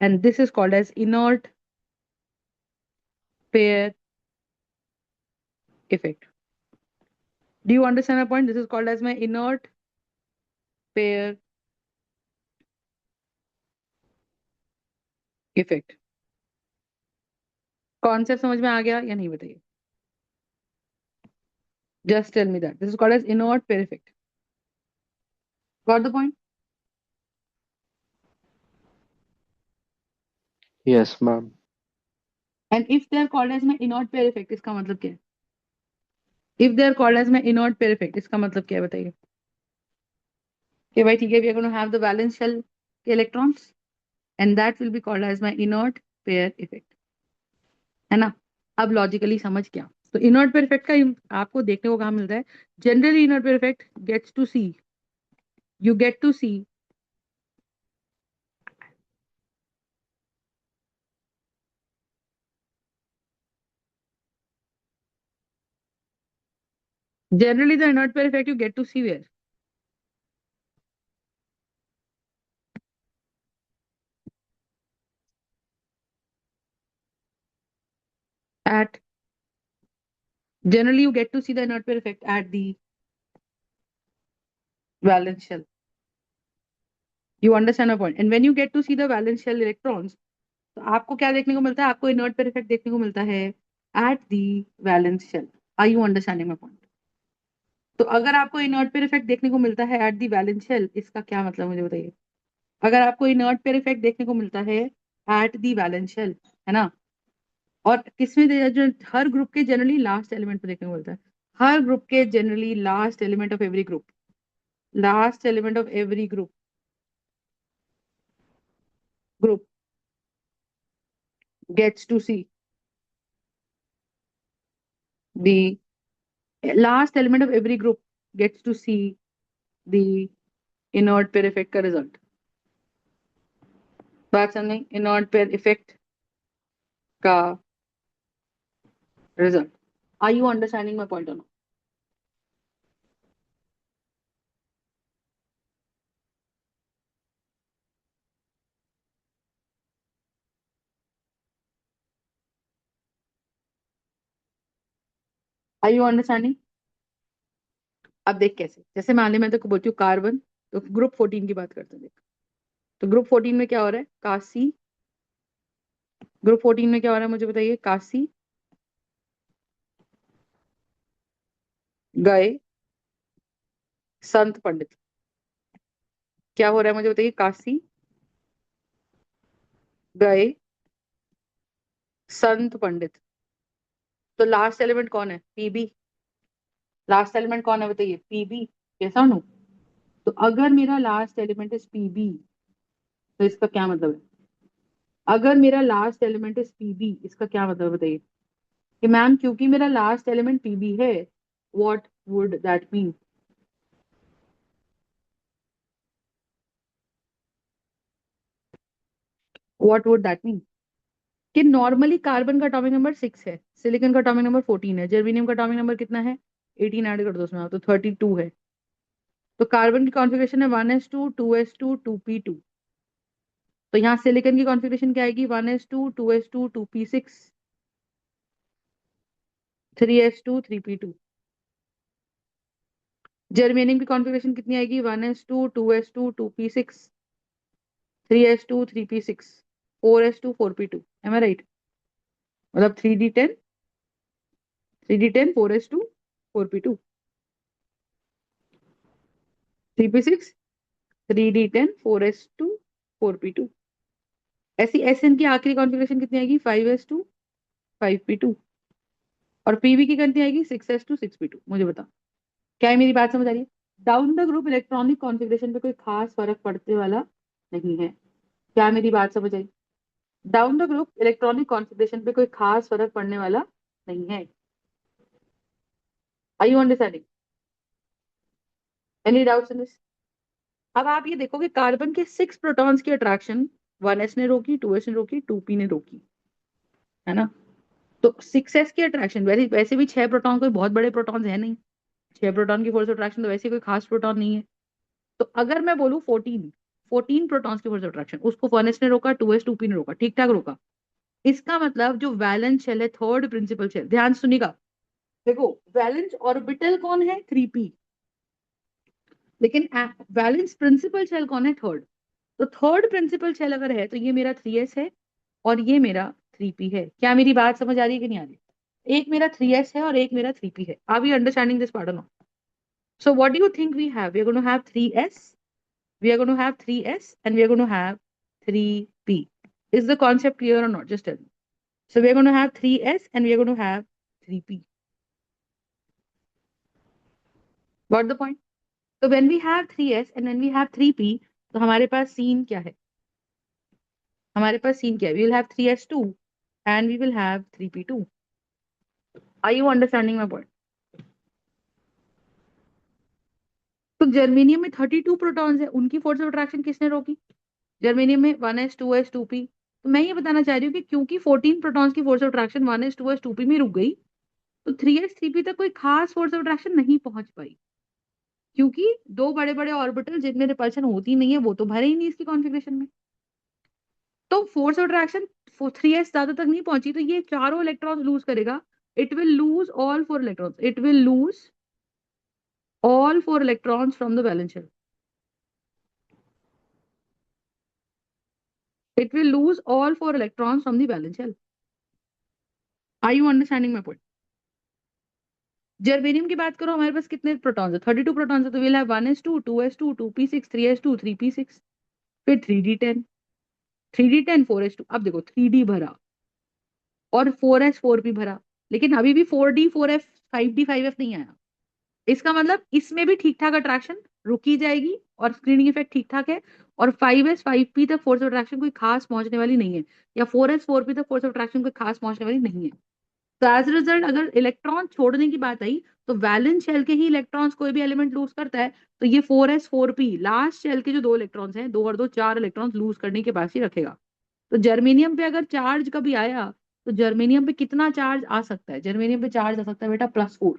And this is called as inert pair effect. Do you understand my point? This is called as my inert pair effect. Concept समझ में आ गया या नहीं बताइए? Just tell me that. This is called as inert pair effect. Got the point? Yes, ma'am. And if they are called as my inert pair effect, इसका मतलब क्या है? If they are called as my inert pair effect, इसका मतलब क्या है बताइए? कि भाई ठीक है, we are going to have the valence shell के electrons, and that will be called as my inert pair effect. है ना? अब लॉजिकली समझ क्या? तो इनर्ट पेयर इफेक्ट का आपको देखने को कहाँ मिलता है? Generally inert pair effect gets to see, you get to see generally the inert pair effect you get to see where? At generally you get to see the inert pair effect at the valence shell. You understand my point? And when you get to see the valence shell electrons, तो आपको क्या देखने को मिलता है? आपको inert pair effect देखने को मिलता है at the valence shell. Are you understanding my point? तो अगर आपको inert pair effect देखने को मिलता है at the valence shell, इसका क्या मतलब मुझे बताइए? अगर आपको inert pair effect देखने को मिलता है at the valence shell, है ना? और किसमें जो हर ग्रुप के जनरली लास्ट एलिमेंट पे देखने को मिलता है, हर ग्रुप के generally last element of every group, last element of every group gets to see the last element of every group gets to see the inert pair effect का result. बात समझे? inert pair effect का result. Are you understanding my point or not? Are you understanding? अब देख कैसे, जैसे मान ली मैं तो बोलती हूँ कार्बन, तो ग्रुप 14 की बात करते हैं, देख। तो ग्रुप 14 में क्या हो रहा है? कासी। ग्रुप 14 में क्या हो रहा है मुझे बताइए? कासी गए संत पंडित। क्या हो रहा है मुझे बताइए? काशी गए संत पंडित। तो लास्ट एलिमेंट कौन है? पीबी। लास्ट एलिमेंट कौन है बताइए? पीबी। कैसा हूं? तो अगर मेरा लास्ट एलिमेंट इज पीबी, तो इसका क्या मतलब है? अगर मेरा लास्ट एलिमेंट इज पीबी, इसका क्या मतलब है बताइए? कि मैम क्योंकि मेरा लास्ट एलिमेंट पीबी है, what would that mean? What would that mean? कि नॉर्मली कार्बन का एटॉमिक नंबर 6 है, सिलिकॉन का एटॉमिक नंबर 14 है, जर्मेनियम का एटॉमिक नंबर कितना है? 18 ऐड कर दो उसमें आप, तो 32 है। तो कार्बन की कॉन्फ़िगरेशन है 1s2 2s2 2p2। तो यहाँ सिलिकॉन की कॉन्फ़िगरेशन क्या आएगी? 1s2 2s2 2p6 3s2 3p2। Germanium की कॉन्फ़िगरेशन कितनी आएगी? 1s2 2s2 2p6 3s2 3p6 4s2 4p2। Am I right? मतलब 3d10 3d10 4s2 4p2 3p6 3d10 4s2 4p2। ऐसी एसएन की आखिरी कॉन्फ़िगरेशन कितनी आएगी? 5s2 5p2 और पीवी की कितनी आएगी 6s2 6p2। मुझे बता, क्या है, मेरी बात समझ आ रही है? Down the group electronic configuration पे कोई खास फर्क पड़ने वाला नहीं है। क्या मेरी बात समझ आई? Down the group electronic configuration पे कोई खास फर्क पड़ने वाला नहीं है। Are you understanding? Any doubts in this? अब आप ये देखो कि कार्बन के 6 प्रोटॉन्स की अट्रैक्शन 1s ने रोकी, 2s ने रोकी, 2p ने रोकी, है ना? तो 6s की अट्रैक्शन, वैसे वैसे भी 6 प्रोटॉन कोई बहुत बड़े प्रोटॉन्स है नहीं। 6 प्रोटॉन की फोर्स अट्रैक्शन तो वैसे कोई खास प्रोटॉन नहीं है। तो अगर मैं बोलूं 14 प्रोटॉन्स की फोर्स अट्रैक्शन, उसको 1s ने रोका, 2s 2p ने रोका, ठीक ठाक रोका। इसका मतलब जो वैलेंस शेल है, थर्ड प्रिंसिपल शेल, ध्यान सुनिएगा। देखो, वैलेंस ऑर्बिटल कौन है? 3p। लेकिन वैलेंस प्रिंसिपल शेल कौन है? थर्ड। तो थर्ड प्रिंसिपल शेल अगर है तो ये मेरा 3s है और ये मेरा 3p है। क्या मेरी बात समझ आ रही है कि नहीं आ रही? एक मेरा 3s है और एक मेरा 3p है। Are we understanding this part और not? So what do you think we have? We are going to have 3s, we are going to have 3s, and we are going to have 3p. Is the concept clear or not? Just tell me. So we are going to have 3s and we are going to have 3p. Got the point? So when we have 3s and when we have 3p, तो हमारे पास scene क्या है? हमारे पास scene क्या है? We will have 3s2 and we will have 3p2. Are you understanding my point? तो germanium में 32 protons है, उनकी फोर्स ऑफ अट्रैक्शन किसने रोकी? जर्मेनियम में 1s 2s 2p। तो मैं ये बताना चाह रही हूँ कि क्योंकि 14 प्रोटॉन्स की force of attraction 1s 2s 2p में रुक गई, तो 3s 3p तक कोई खास फोर्स ऑफ अट्रैक्शन नहीं पहुंच पाई, क्योंकि दो बड़े बड़े ऑर्बिटल जिनमें रिपल्शन होती नहीं है वो तो भरे ही नहीं इसकी कॉन्फ़िगरेशन में। तो फोर्स ऑफ अट्रैक्शन 3s ज्यादा तक नहीं पहुंची, तो ये चारों इलेक्ट्रॉन लूज करेगा। It will lose all 4 electrons, it will lose all 4 electrons from the valence shell. It will lose all 4 electrons from the valence shell. Are you understanding my point? Germanium की बात करो, हमारे पास कितने protons है? 32 protons है, तो will have 1s2 2s2 2p6 3s2 3p6, फिर 3d10 3d10 4s2। अब देखो 3d भरा और 4s 4p भरा, लेकिन अभी भी 4d 4f 5d 5f नहीं आया। इसका मतलब इसमें भी ठीक ठाक अट्रैक्शन रुकी जाएगी और स्क्रीनिंग इफेक्ट ठीक ठाक है, और 5s 5p तक फोर्स ऑफ अट्रैक्शन कोई खास पहुंचने वाली नहीं है, या 4s 4p तक फोर्स ऑफ अट्रैक्शन कोई खास पहुंचने वाली नहीं है। तो एज रिजल्ट अगर इलेक्ट्रॉन छोड़ने की बात आई, तो वैलेंस शेल के ही इलेक्ट्रॉन्स कोई भी एलिमेंट लूज करता है, तो ये 4s 4p लास्ट शेल के जो दो इलेक्ट्रॉन्स हैं, 2 और 2 4 इलेक्ट्रॉन्स लूज करने के पास ही रखेगा। तो जर्मेनियम पे अगर चार्ज कभी आया, तो जर्मेनियम पे कितना चार्ज आ सकता है? जर्मेनियम पे चार्ज आ सकता है बेटा +4।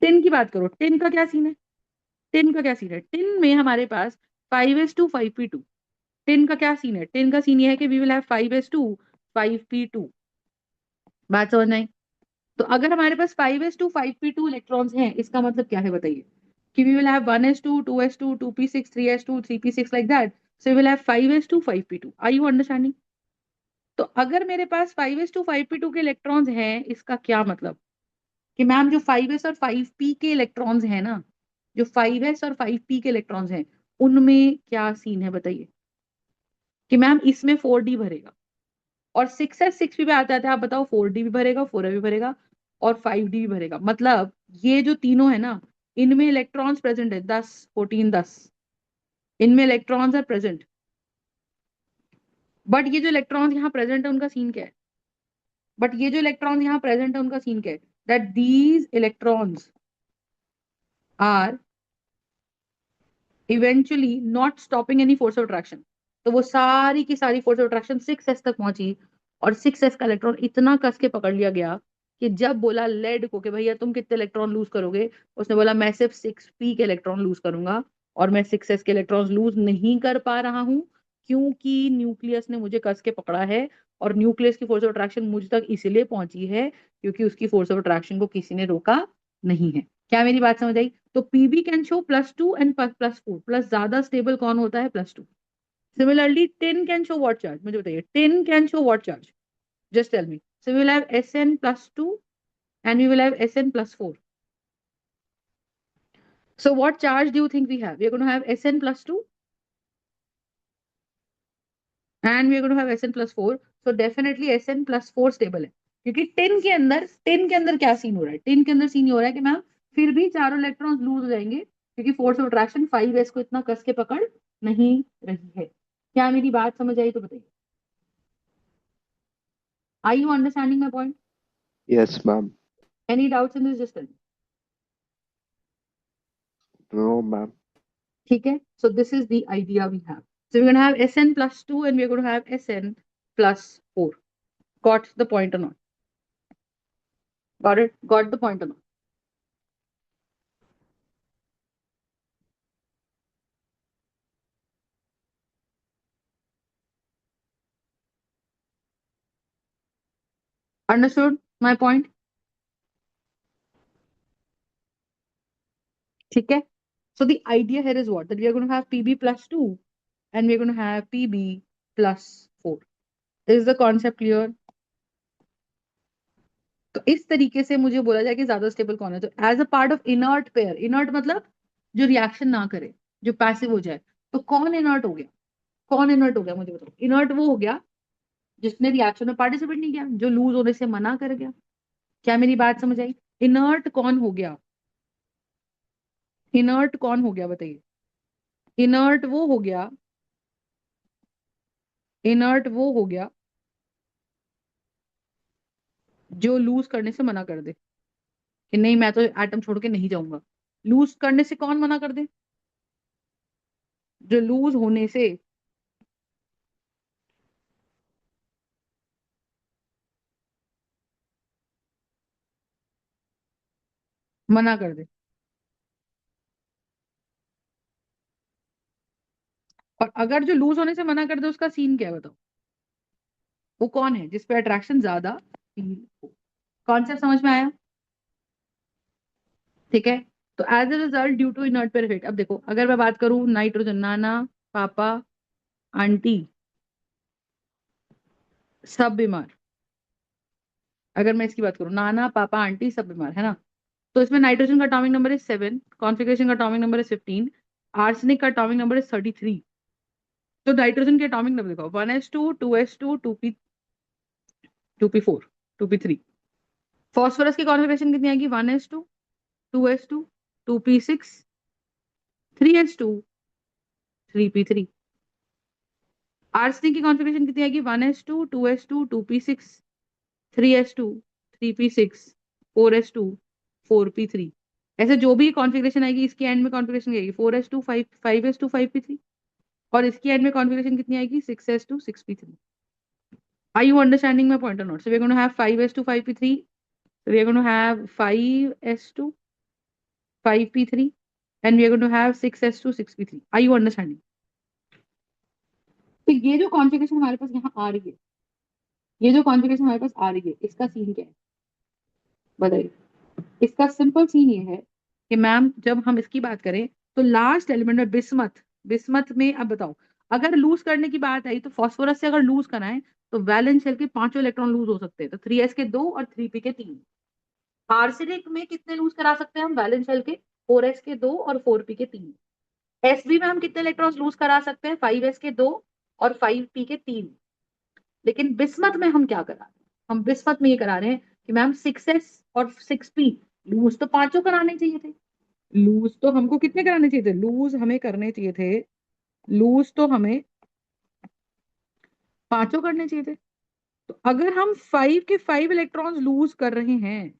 टिन की बात करो, टिन का क्या सीन है? टिन का क्या सीन है? टिन में हमारे पास 5s2 5p2। टिन का क्या सीन है? टिन का सीन ये है कि we will have 5s2 5p2। बात समझ नहीं? तो अगर हमारे पास 5s2 5p2 इलेक्ट्रॉन्स हैं, इसका मतलब क्या है बताइए? कि we will have 1s2 2s2 2p6 3s2 3p6 like that. So we will have 5s2 5p2। Are you understanding? तो अगर मेरे पास 5s2 5p2 के इलेक्ट्रॉन्स हैं, इसका क्या मतलब? कि मैम जो 5s और 5p के इलेक्ट्रॉन्स हैं ना, जो 5s और 5p के इलेक्ट्रॉन्स हैं, उनमें क्या सीन है बताइए? कि मैम इसमें 4d भरेगा और 6s 6p पे आता है, आप बताओ 4d भी भरेगा, 4f भी भरेगा और 5d भी भरेगा। मतलब ये जो तीनों है ना, इनमें इलेक्ट्रॉन्स प्रेजेंट है 10 14 10, इनमें इलेक्ट्रॉन्स आर प्रेजेंट। बट ये जो इलेक्ट्रॉन्स यहाँ प्रेजेंट है उनका सीन क्या है? बट ये जो इलेक्ट्रॉन्स यहाँ प्रेजेंट है उनका सीन क्या है? That these electrons are eventually not stopping any force of attraction. तो वो सारी की सारी फोर्स ऑफ अट्रैक्शन 6s तक पहुंची, और 6s का इलेक्ट्रॉन इतना कस के पकड़ लिया गया कि जब बोला लेड को कि भैया तुम कितने इलेक्ट्रॉन लूज करोगे, उसने बोला मैं सिर्फ 6p के इलेक्ट्रॉन लूज करूंगा, और मैं 6s के इलेक्ट्रॉन लूज नहीं कर पा रहा हूं, क्योंकि न्यूक्लियस ने मुझे कस के पकड़ा है। और न्यूक्लियस की फोर्स ऑफ अट्रैक्शन मुझ तक इसलिए पहुंची है क्योंकि उसकी फोर्स ऑफ अट्रैक्शन को किसी ने रोका नहीं है। क्या मेरी बात समझ आई? तो P B can show +2 and +4, plus ज्यादा स्टेबल कौन होता है? +2। Similarly tin can show what charge? मुझे बताइए, tin can show what charge? Just tell me. So we will have Sn+2 and we will have Sn+4. So what charge do you think we have? We are going to have Sn+2 and we are going to have Sn+4. So definitely Sn+4 stable है। क्योंकि tin के अंदर क्या scene हो रहा है, tin के अंदर सीन ये हो रहा है कि मैम फिर भी चारों इलेक्ट्रॉन्स लूज हो जाएंगे, क्योंकि फोर्स ऑफ अट्रैक्शन 5s को इतना कस के पकड़ नहीं रही है। क्या मेरी बात समझ आई तो बताइए, are you understanding my point? Yes, ma'am. Any doubts in this, just? No, ma'am. ठीक है, so this is the idea we have. So we're going to have Sn plus 2 and we're going to have Sn plus 4. Got the point or not? Got it? Got the point or not? Understood my point? ठीक है, so the idea here is what, that we are going to have Pb plus 2 and we're going to have Pb plus 4. Is the concept clear? तो इस तरीके से मुझे बोला जाए कि ज्यादा स्टेबल कौन है, तो as a part of inert pair, inert मतलब जो रिएक्शन ना करे, जो पैसिव हो जाए, तो कौन इनर्ट हो गया? कौन इनर्ट हो गया मुझे बताओ? इनर्ट वो हो गया जिसने रिएक्शन में पार्टिसिपेट नहीं किया, जो लूज होने से मना कर गया। क्या मेरी बात समझ आई? इनर्ट कौन हो गया? इनर्ट कौन हो गया बताइए? इनर्ट वो हो गया, इनर्ट वो हो गया जो लूज करने से मना कर दे कि नहीं मैं तो एटम छोड़ के नहीं जाऊंगा। लूज करने से कौन मना कर दे? जो लूज होने से मना कर दे। और अगर जो लूज होने से मना कर दे उसका सीन क्या है बताओ? वो कौन है जिस पे अट्रैक्शन ज्यादा फील हो? कॉन्सेप्ट समझ में आया? ठीक है, तो as a result due to inert pair effect, अब देखो अगर मैं बात करूं नाइट्रोजन, नाना, पापा, आंटी, सब बीमार। अगर मैं इसकी बात करूं, नाना पापा आंटी सब बीमार है ना, तो इसमें नाइट्रोजन का एटॉमिक नंबर है 7, कॉन्फिगरेशन का एटॉमिक नंबर है 15, आर्सेनिक का एटॉमिक नंबर है 33। तो नाइट्रोजन के एटॉमिक नंबर देखो, 1s2 2s2 2p4 2p3। Phosphorus की कॉन्फिगरेशन कितनी आएगी? 1s2 2s2 2p6 3s2 3p3। Arsenic की कॉन्फिगरेशन कितनी आएगी? 1s2 2s2 2p6 3s2 3p6 4s2 4p3। ऐसे जो भी कॉन्फ़िगरेशन आएगी इसके एंड में कॉन्फ़िगरेशन आएगी 4s2 5s2 5p3, और इसकी एंड में कॉन्फ़िगरेशन कितनी आएगी? 6s2 6p3। Are you understanding my point or not? So we're going to have 5s2 5p3, so we are going to have 5s2 5p3, and we are going to have 6s2 6p3। Are you understanding? तो ये जो configuration हमारे पास यहाँ आ रही है, ये जो configuration हमारे पास आ रही है, इसका सीन क्या है बताइए? इसका सिंपल सीन ये है कि मैम जब हम इसकी बात करें तो लास्ट एलिमेंट में बिस्मथ, बिस्मथ में अब बताओ, अगर लूज करने की बात आई तो फास्फोरस से अगर लूज कराएं तो वैलेंस शेल के पांचों इलेक्ट्रॉन लूज हो सकते हैं, तो 3s के 2 और 3p के 3। आर्सेनिक में कितने लूज करा सकते हैं हम वैलेंस शेल के? 4s के 2 और 4p के 3। sb में हम कितने इलेक्ट्रॉन्स लूज करा सकते हैं? 5s के 2 और 5p के 3। लेकिन बिस्मथ में हम क्या करा रहे हैं? हम बिस्मथ में ये करा रहे हैं कि मैम 6s और 6p लूज तो पांचों कराने चाहिए थे। लूज तो हमको कितने कराने चाहिए थे? लूज हमें करने चाहिए थे, लूज तो हमें पांचों करने चाहिए थे। तो अगर हम 5 के 5 इलेक्ट्रॉन्स लूज कर रहे हैं,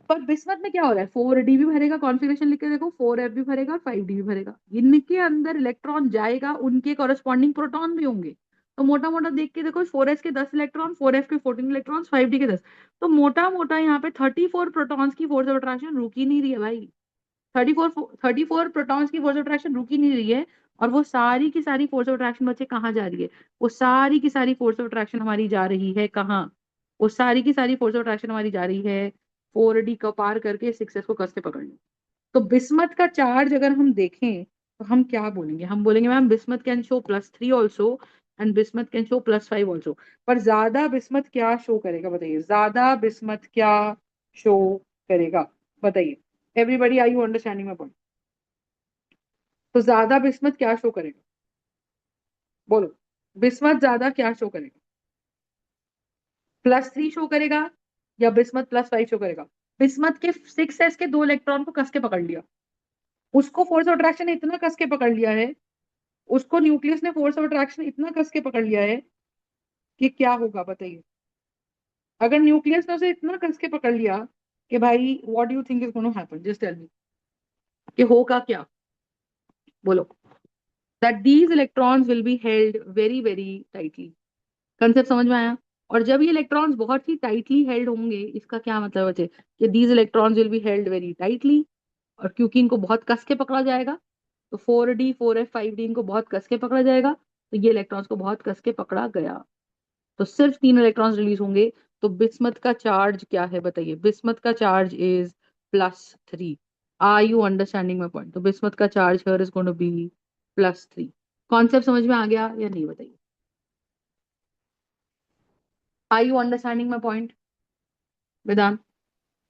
पर बिस्मथ में क्या हो रहा है? 4d भी भरेगा, कॉन्फ़िगरेशन लिख के देखो, 4f भी भरेगा और 5d भी भरेगा। इनके अंदर इलेक्ट्रॉन जाएगा, उनके कॉरेस्पॉन्डिंग प्रोटॉन भी होंगे। तो मोटा मोटा देख के देखो, 4s के 10 इलेक्ट्रॉन, 4f के 14 इलेक्ट्रॉन, 5d के 10, तो मोटा मोटा यहाँ पे 34 प्रोटॉन्स की फोर्स ऑफ अट्रैक्शन रुक ही नहीं रही है भाई। 34 प्रोटॉन्स की फोर्स ऑफ अट्रैक्शन रुक ही नहीं रही है। और वो सारी की सारी फोर्स ऑफ अट्रैक्शन बच्चे कहाँ जा रही है? वो सारी की सारी फोर्स ऑफ अट्रैक्शन हमारी जा रही है कहाँ? वो सारी की सारी फोर्स ऑफ अट्रैक्शन हमारी जा रही है 4d को पार करके 6s को कस के पकड़ने। तो बिस्मथ का चार्ज अगर हम देखें तो हम क्या बोलेंगे? हम बोलेंगे ma'am bismuth can show +3 also and bismuth can show +5 also. पर ज्यादा बिस्मथ क्या शो करेगा बताइए? ज्यादा बिस्मथ क्या शो करेगा बताइए? Everybody, are you understanding my point? तो ज्यादा बिस्मथ क्या शो करेगा? बोलो, बिस्मथ ज्यादा क्या शो करेगा? +3 शो करेगा या बिस्मथ +5 शो करेगा? बिस्मथ के 6s के 2 इलेक्ट्रॉन को कस के पकड़ लिया, उसको फोर्स ऑफ अट्रैक्शन ने इतना कस के पकड़ लिया है, उसको न्यूक्लियस ने फोर्स ऑफ अट्रैक्शन इतना कस के पकड़ लिया है कि क्या होगा बताइए? अगर न्यूक्लियस ने उसे इतना कस के पकड़ लिया कि भाई what do you think is going to happen, just tell me कि होगा क्या, बोलो? That these electrons will be held very very tightly. Concept समझ में आया? और जब ये इलेक्ट्रॉन्स बहुत ही टाइटली हेल्ड होंगे, इसका क्या मतलब है कि these electrons will be held very tightly, और क्योंकि इनको बहुत कस के पकड़ा जाएगा, तो 4d 4f 5d इनको बहुत कस के पकड़ा जाएगा, तो ये इलेक्ट्रॉन्स को बहुत कस के पकड़ा गया, तो सिर्फ 3 इलेक्ट्रॉन्स रिलीज होंगे। तो बिस्मथ का चार्ज क्या है बताइए? बिस्मथ का charge is +3। Are you understanding my point? तो बिस्मथ का charge here is going to be +3। Concept समझ में आ गया या नहीं बताइए? Are you understanding my point Vedant?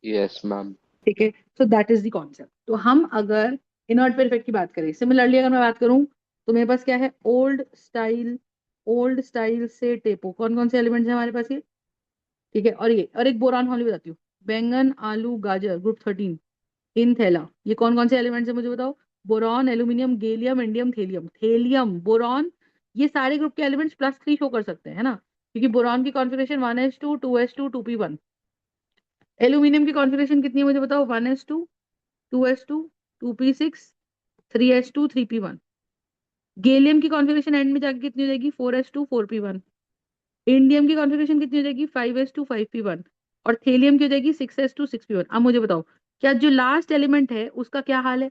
Yes, ma'am. ठीक है, so that is the concept. तो हम अगर इनर्ट पेयर इफेक्ट की बात करें, सिमिलरली अगर मैं बात करूं, तो मेरे पास क्या है? ओल्ड स्टाइल से टेपो, कौन कौन से एलिमेंट्स हैं हमारे पास ये? ठीक है, और ये और एक बोरान हॉली बताती हूँ, बैंगन आलू गाजर ग्रुप 13 इन थैला, ये कौन कौन से एलिमेंट्स हैं मुझे बताओ? Boron aluminium gallium indium thallium, thallium boron, ये सारे ग्रुप के एलिमेंट्स +3 शो कर सकते हैं, है ना? क्योंकि बोरॉन की configuration 1s2 2s2 2p1। Aluminium की कॉन्फ़िगरेशन कितनी है मुझे बताओ? 1s2 2s2 2p6 3s2 3p1। Gallium की कॉन्फ़िगरेशन एंड में जाके कितनी हो जाएगी? 4s2 4p1। इंडियम की कॉन्फ़िगरेशन कितनी हो जाएगी? 5s2 5p1। और थेलियम की हो जाएगी 6s2 6p1। अब मुझे बताओ, क्या जो लास्ट एलिमेंट है उसका क्या हाल है?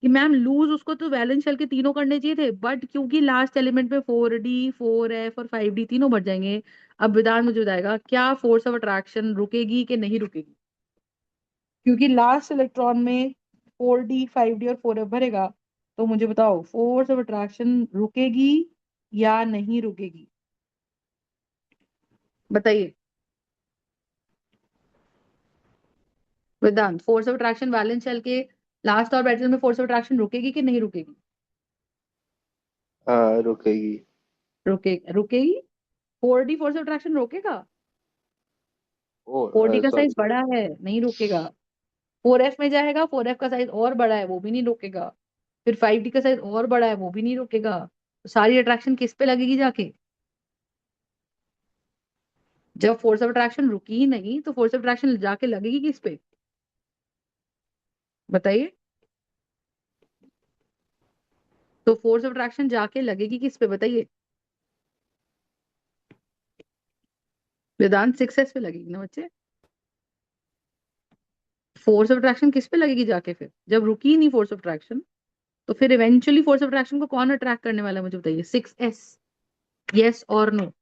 कि मैम लूज उसको तो वैलेंस शेल के तीनों करने चाहिए थे, बट क्योंकि लास्ट एलिमेंट में 4d 4f और 5d तीनों भर जाएंगे। अब विधान मुझे बताएगा, क्या फोर्स ऑफ अट्रैक्शन रुकेगी कि नहीं रुकेगी? क्योंकि लास्ट इलेक्ट्रॉन में 4d 5d और 4f भरेगा, तो मुझे बताओ फोर्स ऑफ अट्रैक्शन रुकेगी या नहीं रुकेगी? बताइए Vedant, force of attraction valence shell के लास्ट ऑर्बिटल में फोर्स ऑफ अट्रैक्शन रुकेगी कि नहीं रुकेगी? रुकेगी। रुकेगी। 4d फोर्स ऑफ अट्रैक्शन रोकेगा? ओ 4d का साइज सॉरी। बड़ा है, नहीं रोकेगा। 4f में जाएगा, 4f का साइज और बड़ा है, वो भी नहीं रोकेगा। फिर 5d का साइज और बड़ा है, वो भी नहीं रोकेगा। तो सारी अट्रैक्शन किस पे लगेगी जाके? जब फोर्स ऑफ अट्रैक्शन रुकी ही नहीं, तो फोर्स ऑफ अट्रैक्शन जाके लगेगी किस पे? बताइए। तो फोर्स ऑफ अट्रैक्शन जाके लगेगी किस पे बताइए? वेदांत 6s पे लगेगी ना बच्चे? फोर्स ऑफ अट्रैक्शन किस पे लगेगी जाके फिर, जब रुकी ही नहीं फोर्स ऑफ अट्रैक्शन? तो फिर इवेंचुअली फोर्स ऑफ अट्रैक्शन को कौन अट्रैक्ट करने वाला है मुझे बताइए? 6s। यस और नो?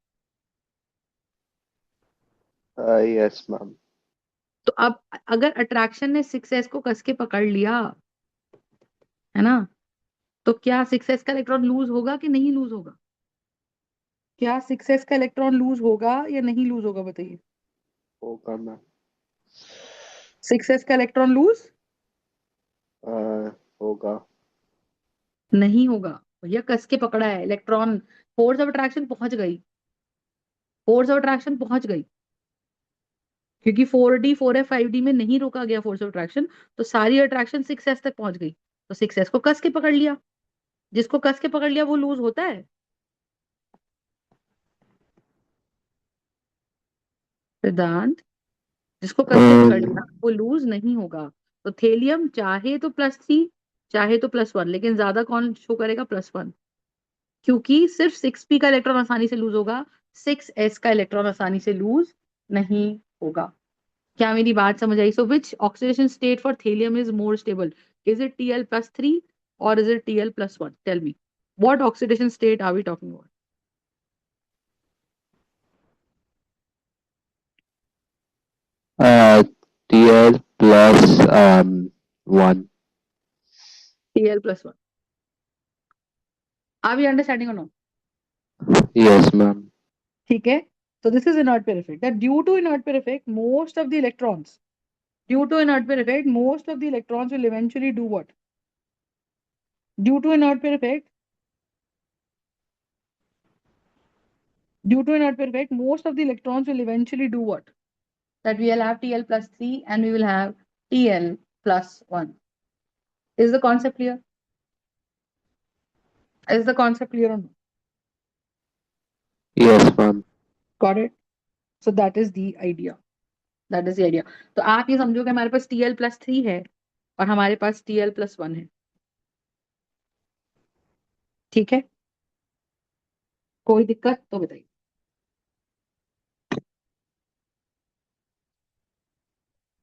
Yes ma'am. तो अब अगर अट्रैक्शन ने 6s को कस के पकड़ लिया, है ना, तो क्या 6s का इलेक्ट्रॉन लूज होगा कि नहीं लूज होगा? क्या 6s का इलेक्ट्रॉन लूज होगा या नहीं लूज होगा बताइए? होगा मैम। 6s का इलेक्ट्रॉन लूज होगा। नहीं होगा। भैया कस के पकड़ा है इलेक्ट्रॉन, फोर्स ऑफ अट्रैक्शन पहुंच गई, फोर्स ऑफ अट्रैक्शन पहुंच गई। क्योंकि 4d 4f 5d में नहीं रोका गया फोर्स ऑफ अट्रैक्शन, तो सारी अट्रैक्शन 6s तक पहुंच गई। तो 6s को कस के पकड़ लिया, जिसको कस के पकड़ लिया वो लूज होता है? सिद्धांत, जिसको कस के पकड़ लिया वो लूज नहीं होगा। तो थेलियम चाहे तो +3 चाहे तो +1, लेकिन ज्यादा कौन शो करेगा? +1। क्योंकि सिर्फ 6p का इलेक्ट्रॉन आसानी से लूज होगा, 6s का इलेक्ट्रॉन आसानी से लूज नहीं होगा। क्या मेरी बात समझ आई? So which oxidation state for thallium is more stable? Is it Tl+3 और is it Tl+1? Tell me, what oxidation state are we talking about? TL+1। Tl+1। Are we understanding और नो? Yes ma'am. ठीक है, so this is inert pair effect, that due to inert pair effect most of the electrons, due to inert pair effect most of the electrons will eventually do what? Due to inert pair effect Due to inert pair effect, most of the electrons will eventually do what? That we will have TL plus 3 and we will have TL plus 1. Is the concept clear? Is the concept clear or no? Yes, ma'am. Got it? So that is the idea. That is the idea. तो आप ये समझो कि हमारे पास TL plus 3 है और हमारे पास TL plus 1 है. ठीक है? कोई दिक्कत तो बताइए.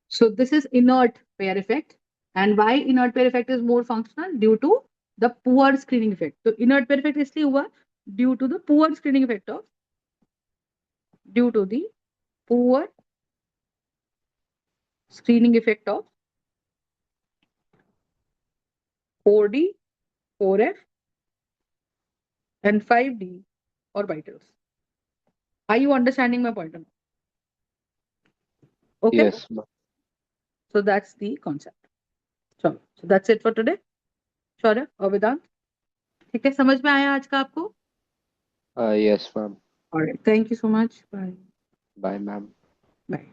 So this is inert pair effect. And why inert pair effect is more functional? Due to the poor screening effect. So inert pair effect इसलिए हुआ due to the poor screening effect of poor screening effect of 4D, 4F, and 5D orbitals. Are you understanding my point? Okay. Yes, ma'am. So that's the concept. So that's it for today. Shaurya और वेदांत, ठीक है? समझ में आया आज का आपको? Yes, ma'am. All right. Thank you so much. Bye. Bye, ma'am. Bye.